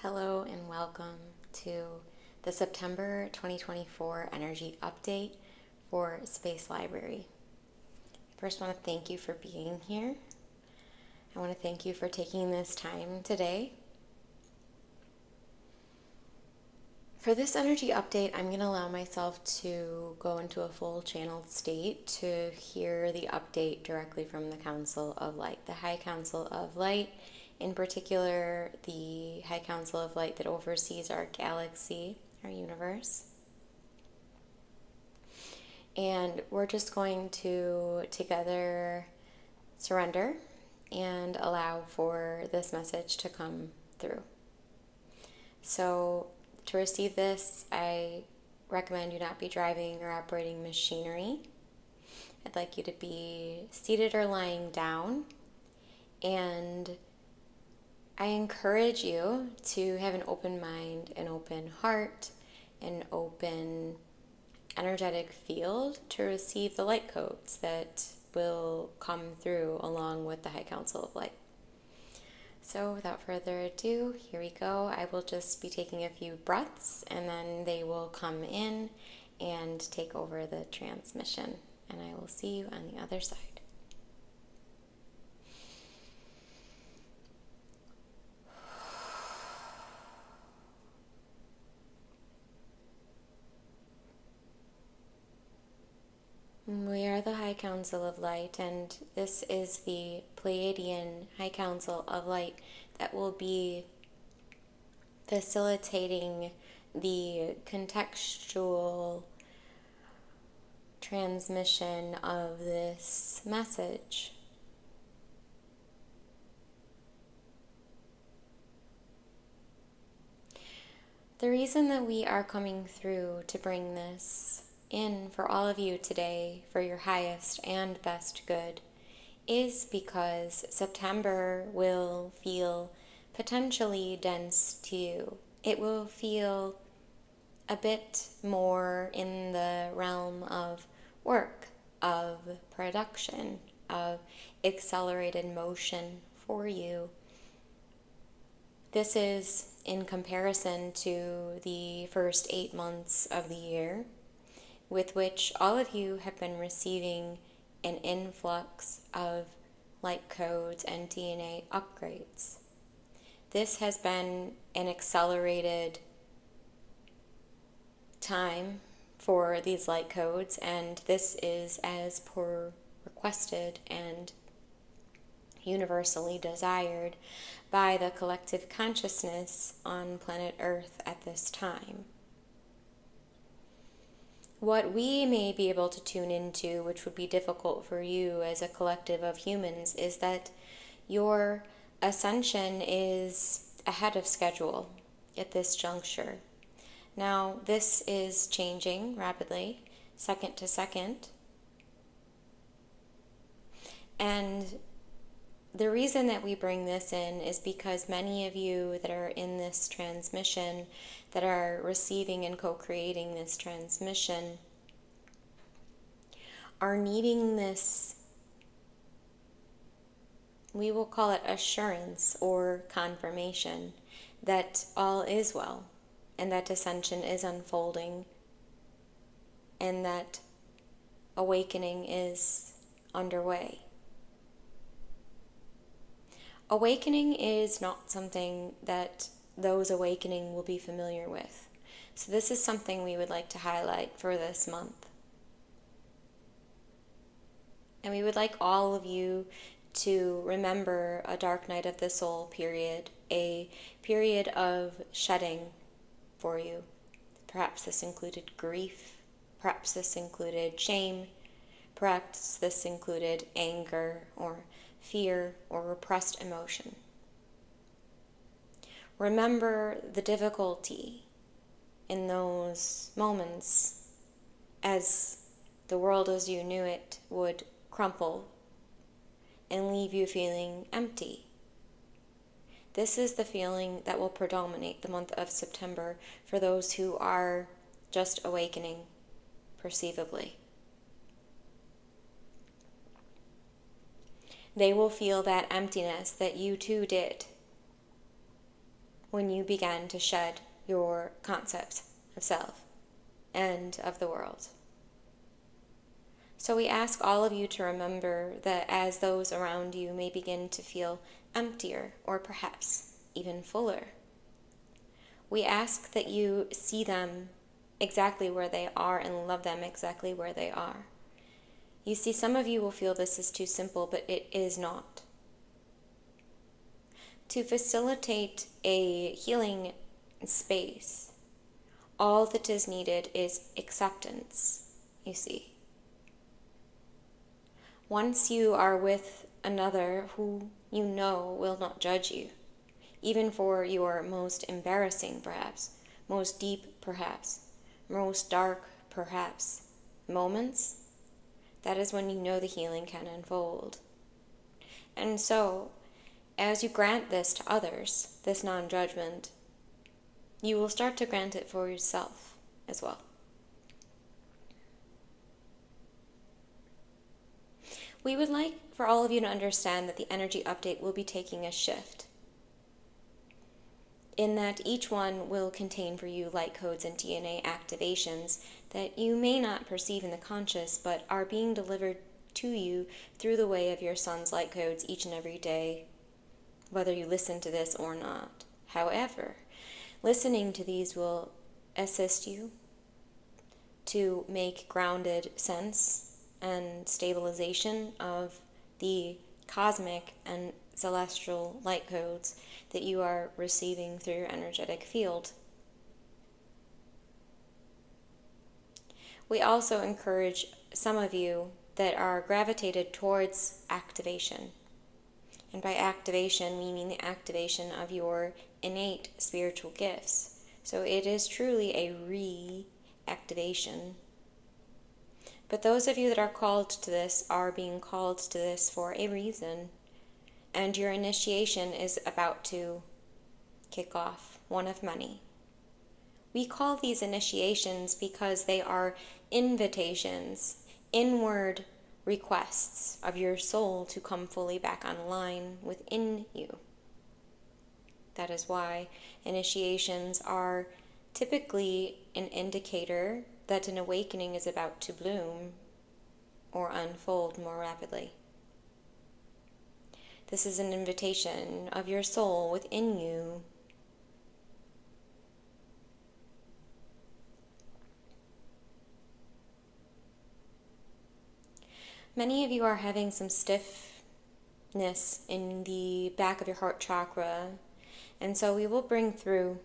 Hello and welcome to the September 2024 energy update for Space Library. First, I want to thank you for being here. I want to thank you for taking this time today. For this energy update, I'm going to allow myself to go into a full channeled state to hear the update directly from the Council of Light, the High Council of Light. In particular, the High Council of Light that oversees our galaxy, our universe. And we're just going to together surrender and allow for this message to come through. So, to receive this, I recommend you not be driving or operating machinery. I'd like you to be seated or lying down, and I encourage you to have an open mind, an open heart, an open energetic field to receive the light codes that will come through along with the High Council of Light. So without further ado, here we go. I will just be taking a few breaths and then they will come in and take over the transmission. And I will see you on the other side. We are the High Council of Light, and this is the Pleiadian High Council of Light that will be facilitating the contextual transmission of this message. The reason that we are coming through to bring this in for all of you today for your highest and best good is because September will feel potentially dense to you. It will feel a bit more in the realm of work, of production, of accelerated motion for you. This is in comparison to the first 8 months of the year, with which all of you have been receiving an influx of light codes and DNA upgrades. This has been an accelerated time for these light codes, and this is as per requested and universally desired by the collective consciousness on planet Earth at this time. What we may be able to tune into, which would be difficult for you as a collective of humans, is that your ascension is ahead of schedule at this juncture. Now, this is changing rapidly, second to second. And the reason that we bring this in is because many of you that are in this transmission, that are receiving and co-creating this transmission, are needing this, we will call it assurance or confirmation, that all is well, and that ascension is unfolding, and that awakening is underway. Awakening is not something that those awakening will be familiar with. So this is something we would like to highlight for this month. And we would like all of you to remember a dark night of the soul period, a period of shedding for you. Perhaps this included grief, perhaps this included shame, perhaps this included anger or fear or repressed emotion. Remember the difficulty in those moments as the world as you knew it would crumple and leave you feeling empty. This is the feeling that will predominate the month of September for those who are just awakening perceivably. They will feel that emptiness that you too did. when you began to shed your concept of self and of the world. So we ask all of you to remember that as those around you may begin to feel emptier or perhaps even fuller, we ask that you see them exactly where they are and love them exactly where they are. You see, some of you will feel this is too simple, but it is not. To facilitate a healing space, all that is needed is acceptance, you see. Once you are with another who you know will not judge you, even for your most embarrassing perhaps, most deep perhaps, most dark perhaps moments, that is when you know the healing can unfold. And so, as you grant this to others, this non-judgment, you will start to grant it for yourself as well. We would like for all of you to understand that the energy update will be taking a shift, in that each one will contain for you light codes and DNA activations that you may not perceive in the conscious, but are being delivered to you through the way of your son's light codes each and every day, whether you listen to this or not. However, listening to these will assist you to make grounded sense and stabilization of the cosmic and celestial light codes that you are receiving through your energetic field. We also encourage some of you that are gravitated towards activation. And by activation, we mean the activation of your innate spiritual gifts. So it is truly a reactivation. But those of you that are called to this are being called to this for a reason. And your initiation is about to kick off, one of many. We call these initiations because they are invitations, inward requests of your soul to come fully back online within you. That is why initiations are typically an indicator that an awakening is about to bloom or unfold more rapidly. This is an invitation of your soul within you Many of you are having some stiffness in the back of your heart chakra, and so we will bring through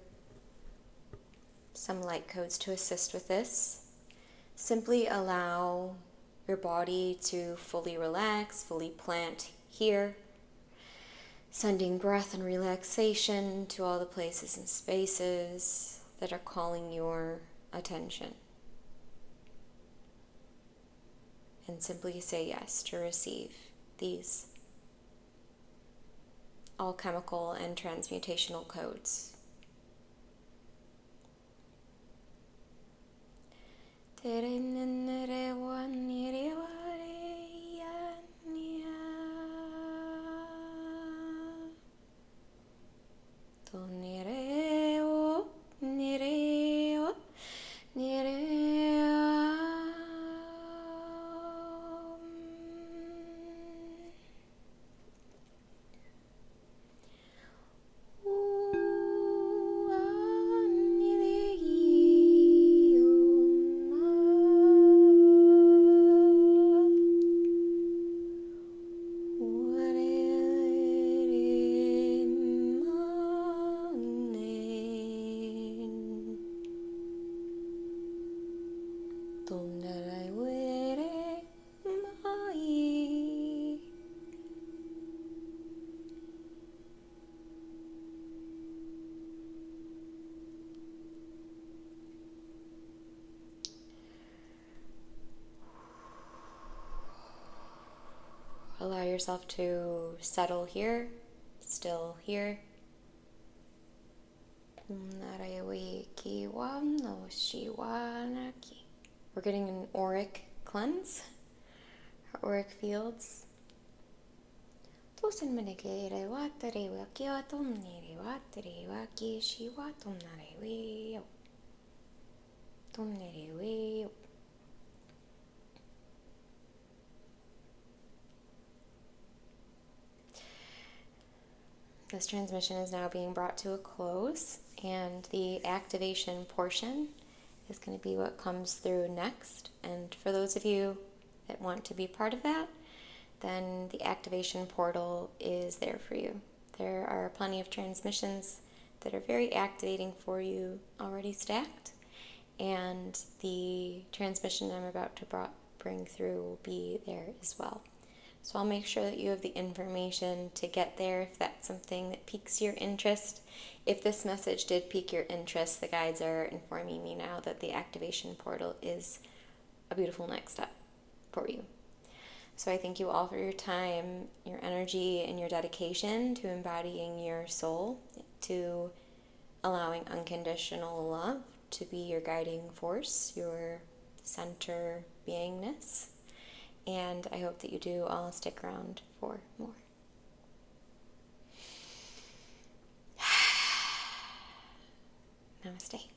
some light codes to assist with this. Simply allow your body to fully relax, fully plant here, sending breath and relaxation to all the places and spaces that are calling your attention. And simply say yes to receive these alchemical and transmutational codes. Allow yourself to settle here, still here. We're getting an auric cleanse, our auric fields. Tusen menekere watare waki watomnere watare waki shi watomnare weo. Tomnere weo. This transmission is now being brought to a close, and the activation portion is going to be what comes through next. And for those of you that want to be part of that, then the activation portal is there for you. There are plenty of transmissions that are very activating for you already stacked, and the transmission I'm about to bring through will be there as well. So I'll make sure that you have the information to get there if that's something that piques your interest. If this message did pique your interest, the guides are informing me now that the activation portal is a beautiful next step for you. So I thank you all for your time, your energy, and your dedication to embodying your soul, to allowing unconditional love to be your guiding force, your center beingness. And I hope that you do all stick around for more. Namaste.